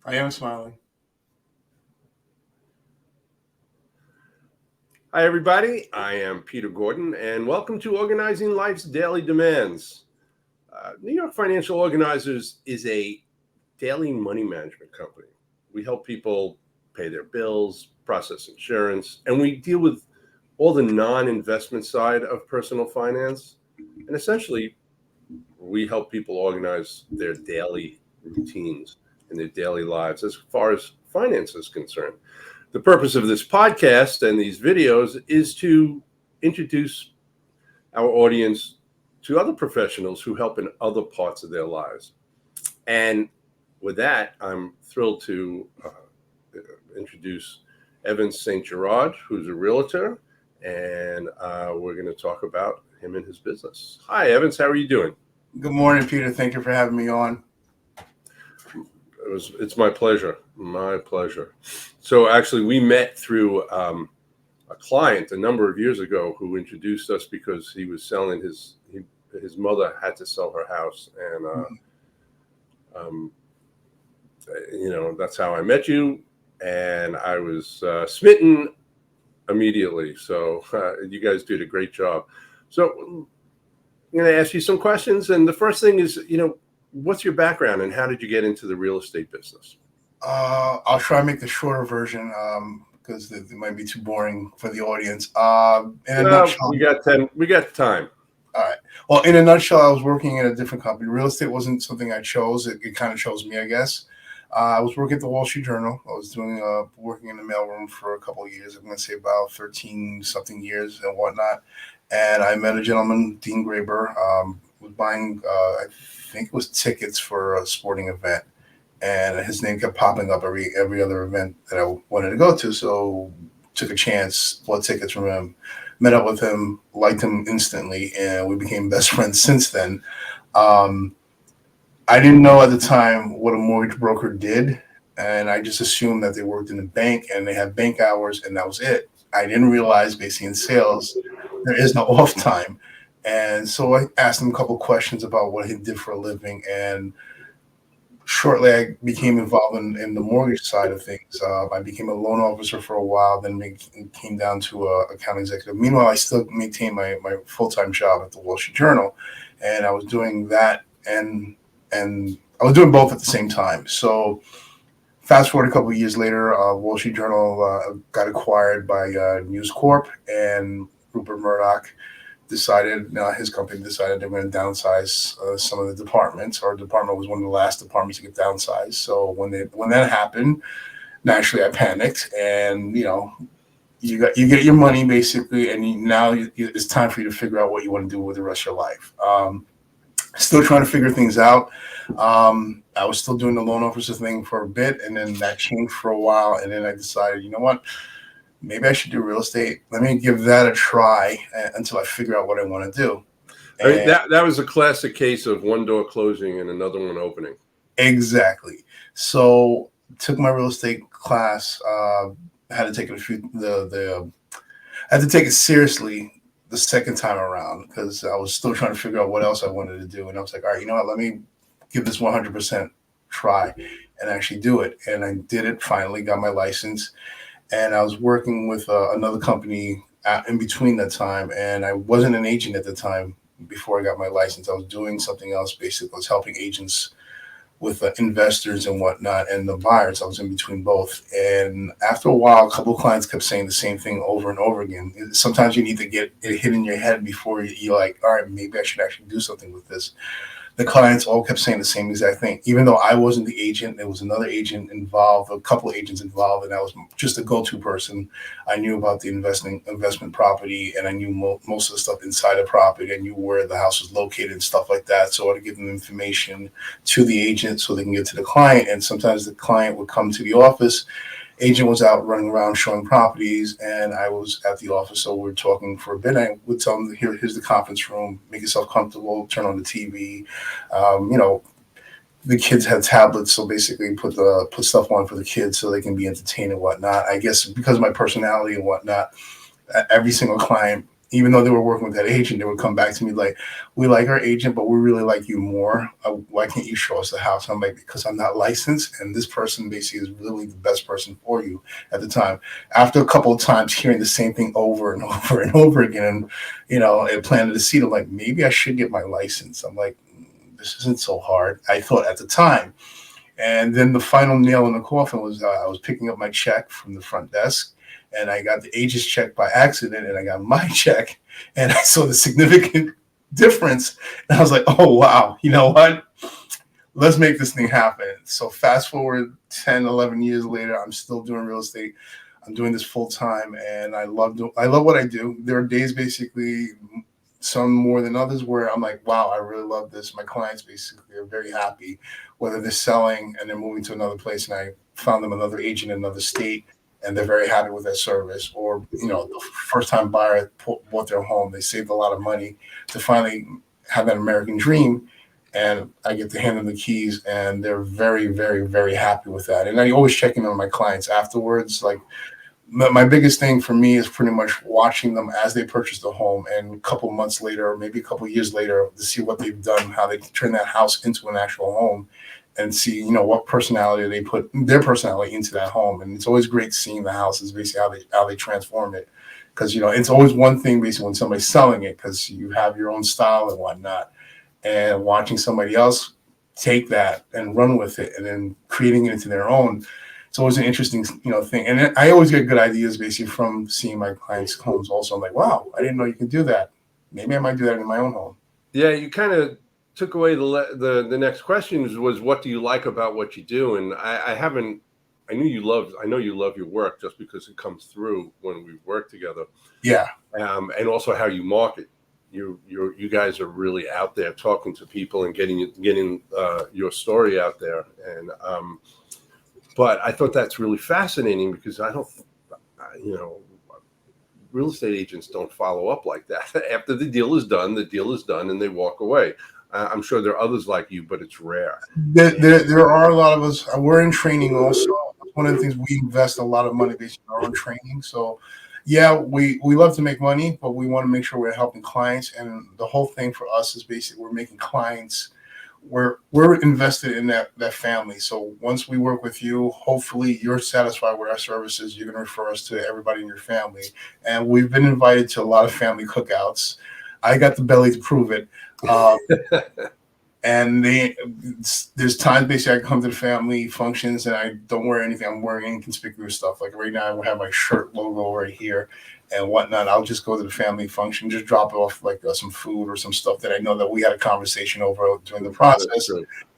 I am smiling. Hi, everybody. I am Peter Gordon, and welcome to Organizing Life's Daily Demands. New York Financial Organizers is a daily money management company. We help people pay their bills, process insurance, and we deal with all the non-investment side of personal finance. And essentially, we help people organize their daily routines and their daily lives as far as finance is concerned. The purpose of this podcast and these videos is to introduce our audience to other professionals who help in other parts of their lives. And with that, I'm thrilled to introduce Evantz St. Gerard, who's a realtor, and we're going to talk about him and his business. Hi, Evantz. How are you doing? Good morning, Peter. Thank you for having me on. It's my pleasure. My pleasure. So actually, we met through a client a number of years ago who introduced us because he was selling his mother had to sell her house, and that's how I met you, and I was smitten immediately. So you guys did a great job. So I'm going to ask you some questions, and the first thing is, what's your background and how did you get into the real estate business? I'll try to make the shorter version because it might be too boring for the audience. In a nutshell, we got time. All right. Well, in a nutshell, I was working in a different company. Real estate wasn't something I chose. It kind of chose me, I guess. I was working at the Wall Street Journal. I was working in the mailroom for a couple of years. I'm going to say about 13-something years and whatnot. And I met a gentleman, Dean Graber, was buying, I think it was tickets for a sporting event. And his name kept popping up every other event that I wanted to go to. So took a chance, bought tickets from him, met up with him, liked him instantly, and we became best friends since then. I didn't know at the time what a mortgage broker did, and I just assumed that they worked in a bank and they had bank hours, and that was it. I didn't realize, basically in sales, there is no off time. And so I asked him a couple of questions about what he did for a living, and shortly I became involved in the mortgage side of things. I became a loan officer for a while, then came down to account executive. Meanwhile, I still maintained my full-time job at the Wall Street Journal, and I was doing that and I was doing both at the same time. So fast forward a couple of years later, Wall Street Journal got acquired by News Corp, and Rupert Murdoch his company decided they were going to downsize some of the departments. Our department was one of the last departments to get downsized. So when that happened, naturally I panicked, and you get your money basically, and now it's time for you to figure out what you want to do with the rest of your life. Still trying to figure things out. I was still doing the loan officer thing for a bit, and then that changed for a while, and then I decided, you know what? Maybe I should do real estate. Let me give that a try until I figure out what I want to do. I mean, that was a classic case of one door closing and another one opening. Exactly. So took my real estate class. Had to take had to take it seriously the second time around because I was still trying to figure out what else I wanted to do. And I was like, all right, you know what? Let me give this 100% try and actually do it. And I did it. Finally got my license. And I was working with another company in between that time. And I wasn't an agent at the time before I got my license. I was doing something else. Basically, I was helping agents with investors and whatnot and the buyers. I was in between both. And after a while, a couple of clients kept saying the same thing over and over again. Sometimes you need to get it hit in your head before you're like, all right, maybe I should actually do something with this. The clients all kept saying the same exact thing. Even though I wasn't the agent, there was another agent involved, a couple of agents involved, and I was just a go-to person. I knew about the investment property, and I knew most of the stuff inside the property. I knew where the house was located and stuff like that. So I would give them information to the agent so they can get to the client. And sometimes the client would come to the office. Agent was out running around showing properties, and I was at the office, so we were talking for a bit. I would tell them, here's the conference room, make yourself comfortable, turn on the TV. The kids had tablets, so basically put stuff on for the kids so they can be entertained and whatnot. I guess because of my personality and whatnot, every single client even though they were working with that agent, they would come back to me like, "We like our agent, but we really like you more. Why can't you show us the house?" I'm like, "Because I'm not licensed, and this person basically is really the best person for you at the time." After a couple of times hearing the same thing over and over and over again, and it planted a seed. I'm like, maybe I should get my license. I'm like, this isn't so hard. I thought at the time. And then the final nail in the coffin was I was picking up my check from the front desk, and I got the agent's check by accident, and I got my check, and I saw the significant difference. And I was like, oh, wow, you know what? Let's make this thing happen. So fast forward 10, 11 years later, I'm still doing real estate. I'm doing this full time, and I love what I do. There are days, basically, some more than others, where I'm like, wow, I really love this. My clients basically are very happy, whether they're selling and they're moving to another place, and I found them another agent in another state, and they're very happy with their service. Or the first time buyer bought their home, they saved a lot of money to finally have that American dream, and I get to hand them the keys, and they're very, very, very happy with that. And I always check in on my clients afterwards, like, my biggest thing for me is pretty much watching them as they purchase the home, and a couple months later, or maybe a couple years later, to see what they've done, how they turn that house into an actual home, and see what personality they put their personality into that home. And it's always great seeing the houses, basically how they transform it, because it's always one thing basically when somebody's selling it, because you have your own style and whatnot, and watching somebody else take that and run with it, and then creating it into their own. It's always an interesting, thing. And I always get good ideas basically from seeing my clients' homes also. I'm like, wow, I didn't know you could do that. Maybe I might do that in my own home. Yeah, you kind of took away the next question was what do you like about what you do? And I know you love your work just because it comes through when we work together. Yeah. And also how you market. You guys are really out there talking to people and getting your story out there. And but I thought that's really fascinating because real estate agents don't follow up like that. After the deal is done, and they walk away. I'm sure there are others like you, but it's rare. There are a lot of us. We're in training also. One of the things, we invest a lot of money based on our own training. So, yeah, we love to make money, but we want to make sure we're helping clients. And the whole thing for us is basically we're making clients. We're invested in that family. So once we work with you, hopefully you're satisfied with our services. You're going to refer us to everybody in your family. And we've been invited to a lot of family cookouts. I got the belly to prove it. And there's times basically I come to the family functions and I don't wear anything. I'm wearing inconspicuous stuff. Like right now, I have my shirt logo right here and whatnot. I'll just go to the family function, just drop off like some food or some stuff that I know that we had a conversation over during the process,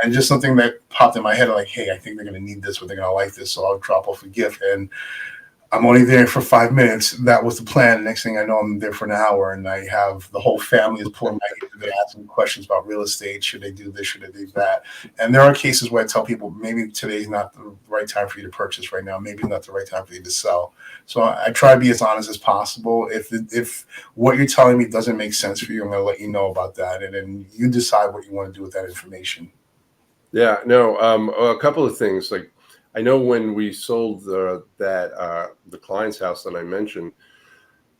and just something that popped in my head like, hey, I think they're going to need this, or they're going to like this, so I'll drop off a gift. And I'm only there for 5 minutes. That was the plan. Next thing I know, I'm there for an hour, and I have the whole family is pulling my ear. They're asking questions about real estate. Should they do this? Should they do that? And there are cases where I tell people, maybe today's not the right time for you to purchase right now. Maybe not the right time for you to sell. So I try to be as honest as possible. If what you're telling me doesn't make sense for you, I'm going to let you know about that, and then you decide what you want to do with that information. Yeah, no, a couple of things. Like, I know when we sold the client's house that I mentioned,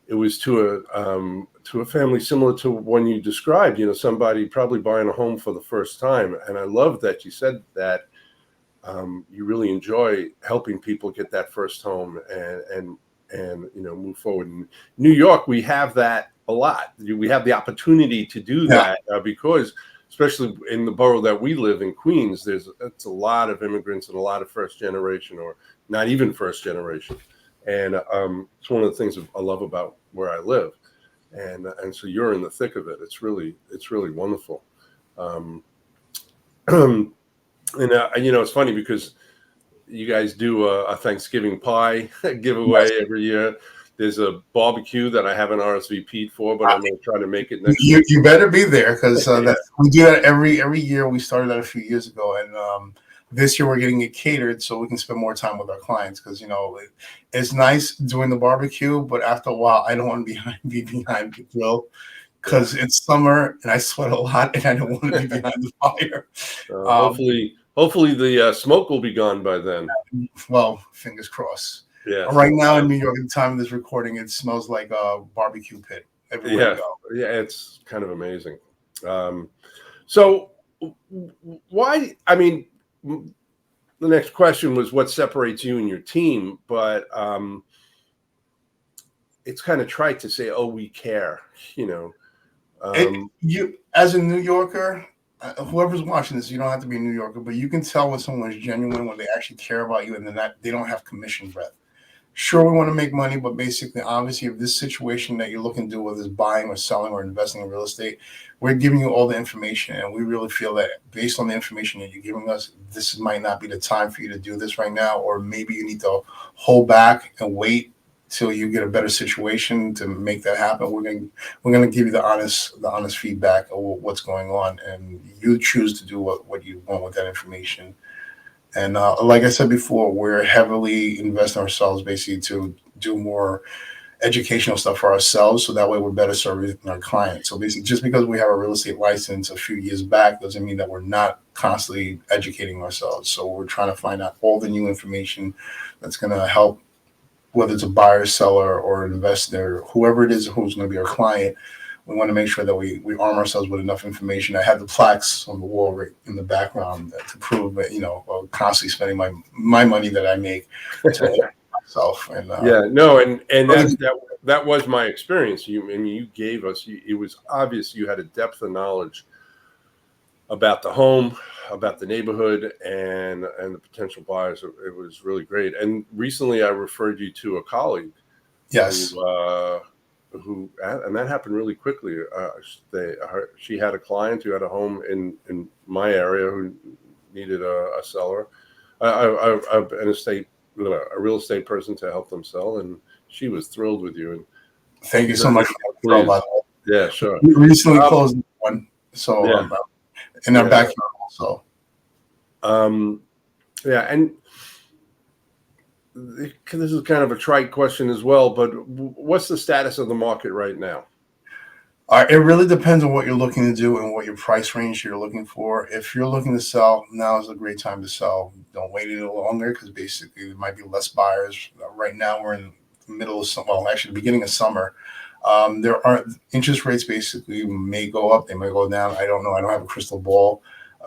it was to a family similar to one you described. Somebody probably buying a home for the first time, and I love that you said that you really enjoy helping people get that first home and move forward. In New York, we have that a lot. We have the opportunity to do that because, especially in the borough that we live in, Queens, it's a lot of immigrants and a lot of first generation, or not even first generation. And it's one of the things I love about where I live. And so you're in the thick of it. It's really wonderful. It's funny because you guys do a Thanksgiving pie giveaway every year. There's a barbecue that I haven't RSVP'd for, but I'm going to try to make it next year. You better be there, because we do that every year. We started that a few years ago, and this year we're getting it catered so we can spend more time with our clients, because it's nice doing the barbecue, but after a while I don't want to be behind the grill, because it's summer and I sweat a lot and I don't want to be behind the fire. Hopefully the smoke will be gone by then. Well, fingers crossed. Yeah. Right now in New York, at the time of this recording, it smells like a barbecue pit. everywhere you Yeah, go. yeah, it's kind of amazing. Um, so why? I mean, the next question was what separates you and your team, but it's kind of trite to say, "Oh, we care," you know. You, as a New Yorker, whoever's watching this, you don't have to be a New Yorker, but you can tell when someone is genuine, when they actually care about you, and then that they don't have commission breath. Sure, we want to make money, but basically, obviously, if this situation that you're looking to do, whether it's buying or selling or investing in real estate, we're giving you all the information, and we really feel that based on the information that you're giving us, this might not be the time for you to do this right now, or maybe you need to hold back and wait till you get a better situation to make that happen. We're gonna give you the honest feedback of what's going on, and you choose to do what you want with that information. And like I said before, we're heavily investing ourselves basically to do more educational stuff for ourselves, so that way we're better serving our clients. So basically, just because we have a real estate license a few years back doesn't mean that we're not constantly educating ourselves. So we're trying to find out all the new information that's going to help, whether it's a buyer, seller, or an investor, whoever it is who's going to be our client. We want to make sure that we arm ourselves with enough information. I have the plaques on the wall right in the background to prove that, I'm constantly spending my money that I make to educate myself. And Yeah, no, and other that was my experience. You gave us. It was obvious you had a depth of knowledge about the home, about the neighborhood, and the potential buyers. It was really great. And recently, I referred you to a colleague yes, who and that happened really quickly. She had a client who had a home in my area who needed a seller, a real estate person to help them sell, and she was thrilled with you. And thank you she's so very much for the throw, by pleased. the Yeah, sure. way. We recently Um, closed one, so yeah, in our yeah, backyard also. um, yeah, and this is kind of a trite question as well, but what's the status of the market right now? It really depends on what you're looking to do and what your price range you're looking for. If you're looking to sell, now is a great time to sell. Don't wait any longer because basically there might be less buyers. Right now we're in the middle of summer, well, actually the beginning of summer. There are interest rates basically may go up, they may go down. I don't know. I don't have a crystal ball.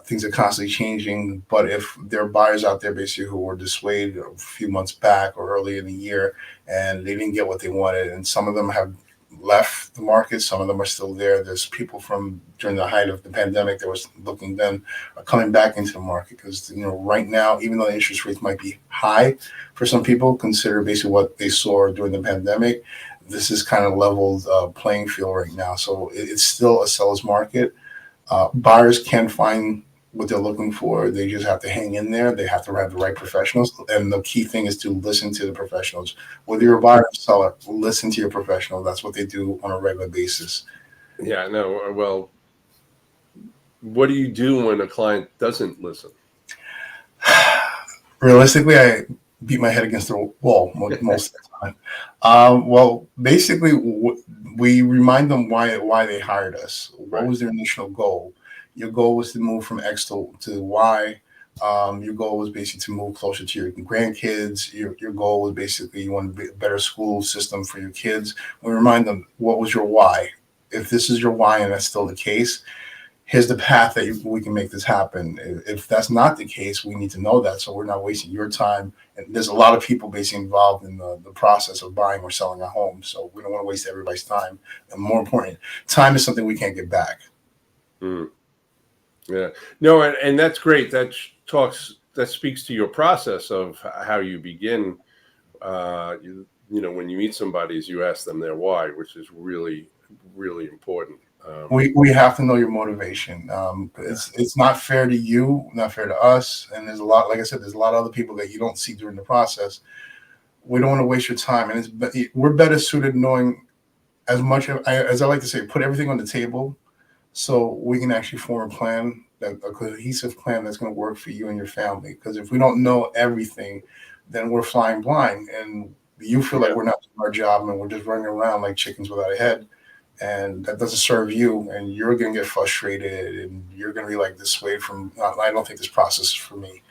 Things are constantly changing. But if there are buyers out there basically who were dissuaded a few months back or early in the year and they didn't get what they wanted, and some of them have left the market. Some of them are still there. There's people from during the height of the pandemic that was looking then are coming back into the market because right now, even though the interest rates might be high for some people, consider basically what they saw during the pandemic. This is kind of leveled playing field right now, so it's still a seller's market. Buyers can find what they're looking for. They just have to hang in there. They have to have the right professionals. And the key thing is to listen to the professionals. Whether you're a buyer or seller, listen to your professional. That's what they do on a regular basis. Yeah, no. Well, what do you do when a client doesn't listen? Realistically, I beat my head against the wall most of the time. Well, basically, we remind them why they hired us. What Right. was their initial goal? Your goal was to move from X to Y. Your goal was basically to move closer to your grandkids. Your goal was basically you want a better school system for your kids. We remind them what was your why. If this is your why and that's still the case, here's the path that we can make this happen. If that's not the case, we need to know that so we're not wasting your time. And there's a lot of people basically involved in the process of buying or selling a home. So we don't want to waste everybody's time. And more important, time is something we can't get back. Mm, yeah. No, and that's great. That speaks to your process of how you begin. When you meet somebody, is you ask them their why, which is really, really important. We have to know your motivation. Yeah. It's not fair to you, not fair to us. And there's a lot, like I said, there's a lot of other people that you don't see during the process. We don't want to waste your time. And we're better suited knowing as much as I like to say, put everything on the table so we can actually form a plan, a cohesive plan that's going to work for you and your family. Because if we don't know everything, then we're flying blind, and you feel like Yeah. we're not doing our job and we're just running around like chickens without a head, and that doesn't serve you. And you're going to get frustrated, and you're going to be like dissuaded from. I don't think this process is for me.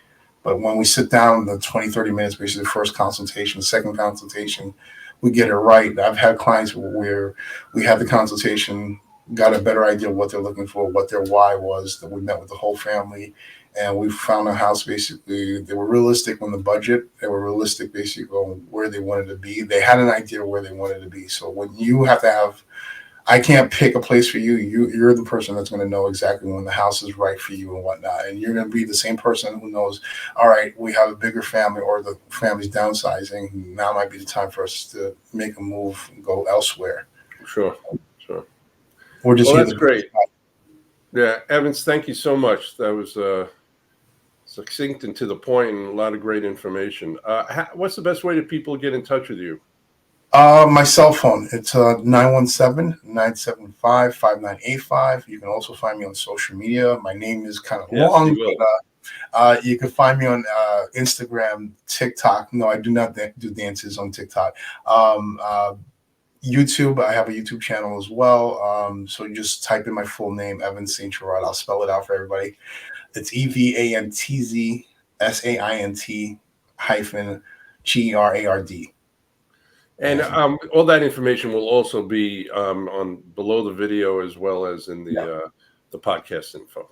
But when we sit down, the 20, 30 minutes, basically the first consultation, the second consultation, we get it right. I've had clients where we had the consultation, got a better idea of what they're looking for, what their why was. That we met with the whole family, and we found a house. Basically, they were realistic on the budget. They were realistic, basically, on where they wanted to be. They had an idea where they wanted to be. So when you have to have, I can't pick a place for you. You're the person that's going to know exactly when the house is right for you and whatnot. And you're going to be the same person who knows, all right, we have a bigger family or the family's downsizing. Now might be the time for us to make a move and go elsewhere. Sure, sure. We're just Well, here that's to great. Yeah, Evans, thank you so much. That was succinct and to the point, and a lot of great information. What's the best way that people get in touch with you? My cell phone, it's 917-975-5985. You can also find me on social media. My name is kind of Yes, long, you will. but you can find me on Instagram, TikTok. No, I do not do dances on TikTok. YouTube, I have a YouTube channel as well. So you just type in my full name, Evantz St. Gerard. I'll spell it out for everybody. It's EVANTZ SAINT-GERARD. And all that information will also be on below the video as well as in the podcast info.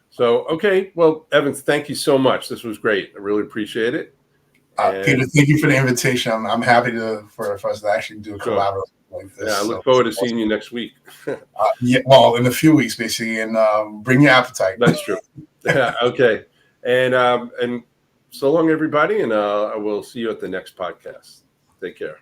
So, okay. Well, Evans, thank you so much. This was great. I really appreciate it. Peter, thank you for the invitation. I'm happy for us to actually do a collaborative like this. Yeah, I look forward to seeing you next week. Yeah, well, in a few weeks, basically, and bring your appetite. That's true. Yeah, okay. And so long, everybody, and I will see you at the next podcast. Take care.